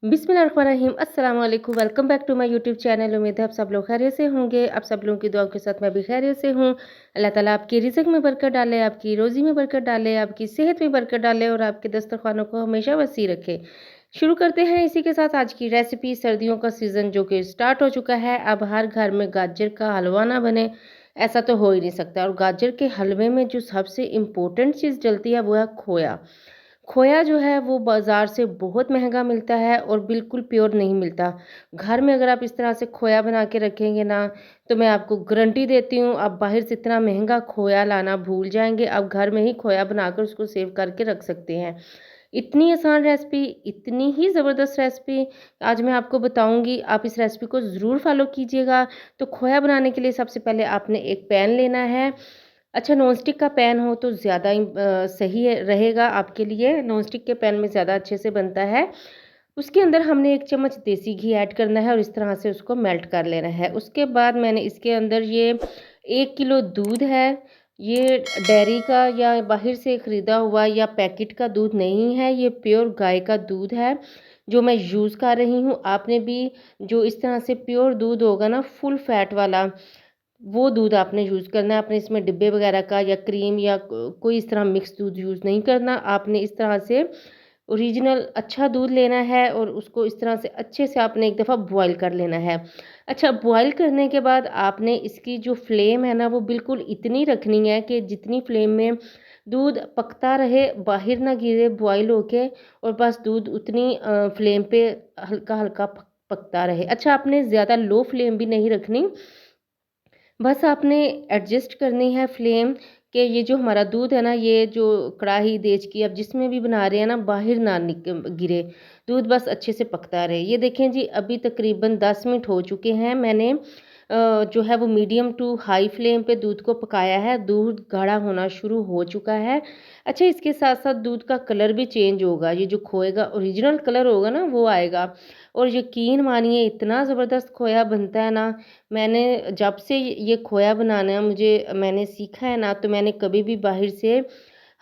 बिस्मिल्लाहिर्रहमानिर्रहीम अस्सलाम वालेकुम। Welcome back to my YouTube channel. उम्मीद है आप सब लोग खैरियत से होंगे। आप सब लोगों की दुआओं के साथ मैं भी खैरियत से हूँ। अल्लाह ताला आपकी रिज़्क में बरकत डाले, आपकी रोज़ी में बरकत डाले, आपकी सेहत में बरकत डाले और आपके दस्तरख़्वानों को हमेशा वसी रखे। शुरू करते हैं इसी के साथ आज की रेसिपी। सर्दियों का सीज़न जो कि स्टार्ट हो चुका है, अब हर घर में गाजर का हलवा ना बने ऐसा तो हो ही नहीं सकता। और गाजर के हलवे में जो सबसे इम्पोर्टेंट चीज़ डलती है वो है खोया। खोया जो है वो बाज़ार से बहुत महँगा मिलता है और बिल्कुल प्योर नहीं मिलता। घर में अगर आप इस तरह से खोया बना के रखेंगे ना, तो मैं आपको गारंटी देती हूँ आप बाहर से इतना महँगा खोया लाना भूल जाएँगे। आप घर में ही खोया बनाकर उसको सेव करके रख सकते हैं। इतनी आसान रेसिपी, इतनी ही ज़बरदस्त रेसिपी आज मैं आपको बताऊँगी। आप इस रेसिपी को ज़रूर फ़ॉलो कीजिएगा। तो खोया बनाने के लिए सबसे पहले आपने एक पैन लेना है। अच्छा, नॉनस्टिक का पैन हो तो ज़्यादा ही सही रहेगा आपके लिए। नॉनस्टिक के पैन में ज़्यादा अच्छे से बनता है। उसके अंदर हमने 1 चम्मच देसी घी ऐड करना है और इस तरह से उसको मेल्ट कर लेना है। उसके बाद मैंने इसके अंदर ये 1 किलो दूध है। ये डेयरी का या बाहर से ख़रीदा हुआ या पैकेट का दूध नहीं है, ये प्योर गाय का दूध है जो मैं यूज़ कर रही हूँ। आपने भी जो इस तरह से प्योर दूध होगा ना, फुल फैट वाला, वो दूध आपने यूज़ करना है। आपने इसमें डिब्बे वगैरह का या क्रीम या कोई इस तरह मिक्स दूध यूज़ नहीं करना। आपने इस तरह से ओरिजिनल अच्छा दूध लेना है और उसको इस तरह से अच्छे से आपने एक दफ़ा बॉयल कर लेना है। अच्छा, बॉयल करने के बाद आपने इसकी जो फ्लेम है ना, वो बिल्कुल इतनी रखनी है कि जितनी फ्लेम में दूध पकता रहे, बाहर ना गिरे बॉयल होके, और बस दूध उतनी फ्लेम पे हल्का-हल्का पकता रहे। अच्छा, आपने ज़्यादा लो फ्लेम भी नहीं रखनी। बस आपने एडजस्ट करनी है फ्लेम कि ये जो हमारा दूध है ना, ये जो कढ़ाई देच की आप जिसमें भी बना रहे हैं ना, बाहर ना गिरे, दूध बस अच्छे से पकता रहे। ये देखें जी, अभी तकरीबन 10 मिनट हो चुके हैं। मैंने जो है वो मीडियम टू हाई फ्लेम पे दूध को पकाया है। दूध गाढ़ा होना शुरू हो चुका है। अच्छा, इसके साथ साथ दूध का कलर भी चेंज होगा। ये जो खोए का ओरिजिनल कलर होगा ना, वो आएगा। और यकीन मानिए इतना ज़बरदस्त खोया बनता है ना। मैंने जब से ये खोया बनाना मैंने सीखा है ना, तो मैंने कभी भी बाहर से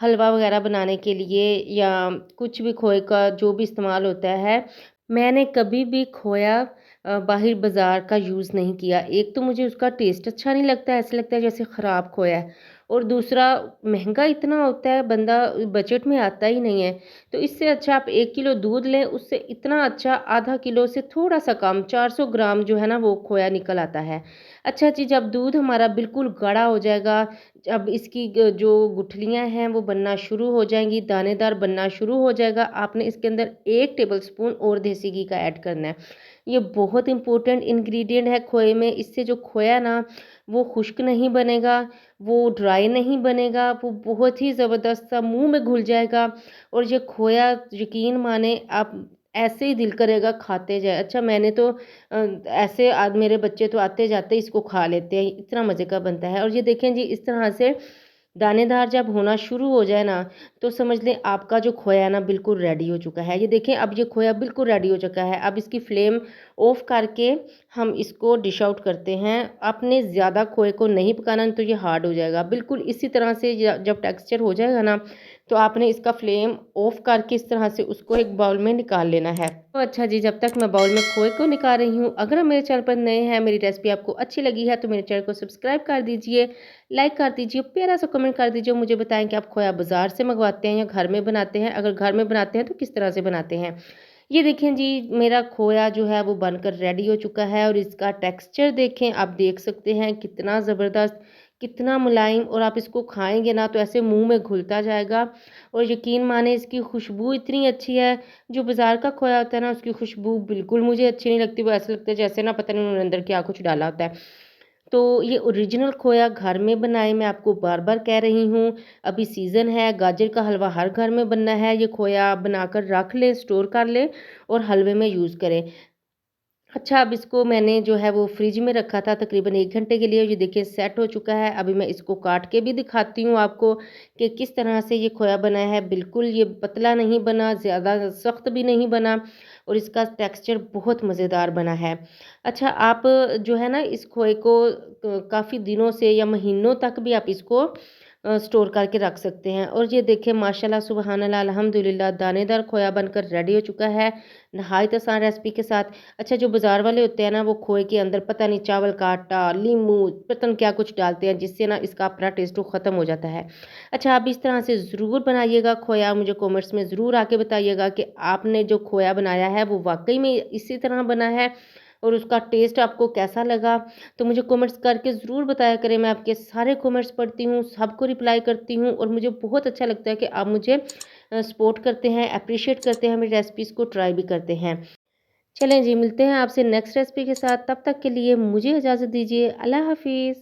हलवा वगैरह बनाने के लिए या कुछ भी खोए का जो भी इस्तेमाल होता है, मैंने कभी भी खोया बाहर बाज़ार का यूज़ नहीं किया। एक तो मुझे उसका टेस्ट अच्छा नहीं लगता है, ऐसा लगता है जैसे ख़राब खोया है, और दूसरा महँगा इतना होता है, बंदा बजट में आता ही नहीं है। तो इससे अच्छा आप 1 किलो दूध लें, उससे इतना अच्छा आधा किलो से थोड़ा-सा कम 400 ग्राम जो है ना, वो खोया निकल आता है। अच्छा जी, जब दूध हमारा बिल्कुल गाढ़ा हो जाएगा, जब इसकी जो गुठलियाँ हैं वो बनना शुरू हो जाएँगी, दानेदार बनना शुरू हो जाएगा, आपने इसके अंदर 1 टेबलस्पून और देसी घी का ऐड करना है। ये बहुत इम्पोर्टेंट इंग्रेडिएंट है खोए में। इससे जो खोया ना, वो खुश्क नहीं बनेगा, वो ड्राई नहीं बनेगा, वो बहुत ही ज़बरदस्त सा मुँह में घुल जाएगा। और ये खोया यकीन माने आप ऐसे ही दिल करेगा खाते जाए। अच्छा, मैंने तो ऐसे आज मेरे बच्चे तो आते-जाते इसको खा लेते हैं, इतना मज़े का बनता है। और ये देखें जी, इस तरह से दानेदार जब होना शुरू हो जाए ना, तो समझ लें आपका जो खोया है ना, बिल्कुल रेडी हो चुका है। ये देखें, अब ये खोया बिल्कुल रेडी हो चुका है। अब इसकी फ्लेम ऑफ करके हम इसको डिश आउट करते हैं। आपने ज़्यादा खोए को नहीं पकाना, नहीं तो ये हार्ड हो जाएगा। बिल्कुल इसी तरह से जब टेक्सचर हो जाएगा ना, तो आपने इसका फ्लेम ऑफ करके इस तरह से उसको एक बाउल में निकाल लेना है। तो अच्छा जी, जब तक मैं बाउल में खोए को निकाल रही हूँ, अगर आप मेरे चैनल पर नए हैं, मेरी रेसिपी आपको अच्छी लगी है, तो मेरे चैनल को सब्सक्राइब कर दीजिए, लाइक कर दीजिए, प्यारा सा कमेंट कर दीजिए। मुझे बताएं कि आप खोया बाज़ार से मंगवाते हैं या घर में बनाते हैं? अगर घर में बनाते हैं तो किस तरह से बनाते हैं? ये देखें जी, मेरा खोया जो है वो बनकर रेडी हो चुका है और इसका टेक्सचर देखें, आप देख सकते हैं कितना ज़बरदस्त, कितना मुलायम। और आप इसको खाएँगे ना, तो ऐसे मुँह में घुलता जाएगा। और यकीन माने इसकी खुशबू इतनी अच्छी है। जो बाज़ार का खोया होता है ना, उसकी खुशबू बिल्कुल मुझे अच्छी नहीं लगती। वो ऐसा लगता है जैसे ना पता नहीं उन्होंने अंदर क्या कुछ डाला होता है। तो ये ओरिजिनल खोया घर में बनाएँ, मैं आपको बार-बार कह रही हूँ। अभी सीज़न है, गाजर का हलवा हर घर में बनना है। ये खोया बनाकर रख लें, स्टोर कर लें और हलवे में यूज़ करें। अच्छा, अब इसको मैंने जो है वो फ्रिज में रखा था तकरीबन 1 घंटे के लिए। ये देखिए सेट हो चुका है। अभी मैं इसको काट के भी दिखाती हूँ आपको कि किस तरह से ये खोया बना है। बिल्कुल ये पतला नहीं बना, ज़्यादा सख्त भी नहीं बना, और इसका टेक्सचर बहुत मज़ेदार बना है। अच्छा, आप जो है ना, इस खोए को काफ़ी दिनों से या महीनों तक भी आप इसको स्टोर करके रख सकते हैं। और ये देखिए माशाल्लाह सुबहान अल्लाह अल्हम्दुलिल्लाह दानेदार खोया बनकर रेडी हो चुका है, नहायत आसान रेसिपी के साथ। अच्छा जो बाज़ार वाले होते हैं ना, वो खोए के अंदर पता नहीं चावल का आटा, नींबू, पता नहीं क्या कुछ डालते हैं, जिससे ना इसका अपना टेस्ट वो ख़त्म हो जाता है। अच्छा आप इस तरह से ज़रूर बनाइएगा खोया, मुझे कमेंट्स में ज़रूर आके बताइएगा कि आपने जो खोया बनाया है वो वाक़ई में इसी तरह बना है और उसका टेस्ट आपको कैसा लगा? तो मुझे कमेंट्स करके ज़रूर बताया करें, मैं आपके सारे कमेंट्स पढ़ती हूँ, सबको रिप्लाई करती हूँ और मुझे बहुत अच्छा लगता है कि आप मुझे सपोर्ट करते हैं, एप्रिशिएट करते हैं, मेरी रेसिपीज़ को ट्राई भी करते हैं। चलें जी, मिलते हैं आपसे नेक्स्ट रेसिपी के साथ, तब तक के लिए मुझे इजाज़त दीजिए। अल्लाह हाफ़िज़।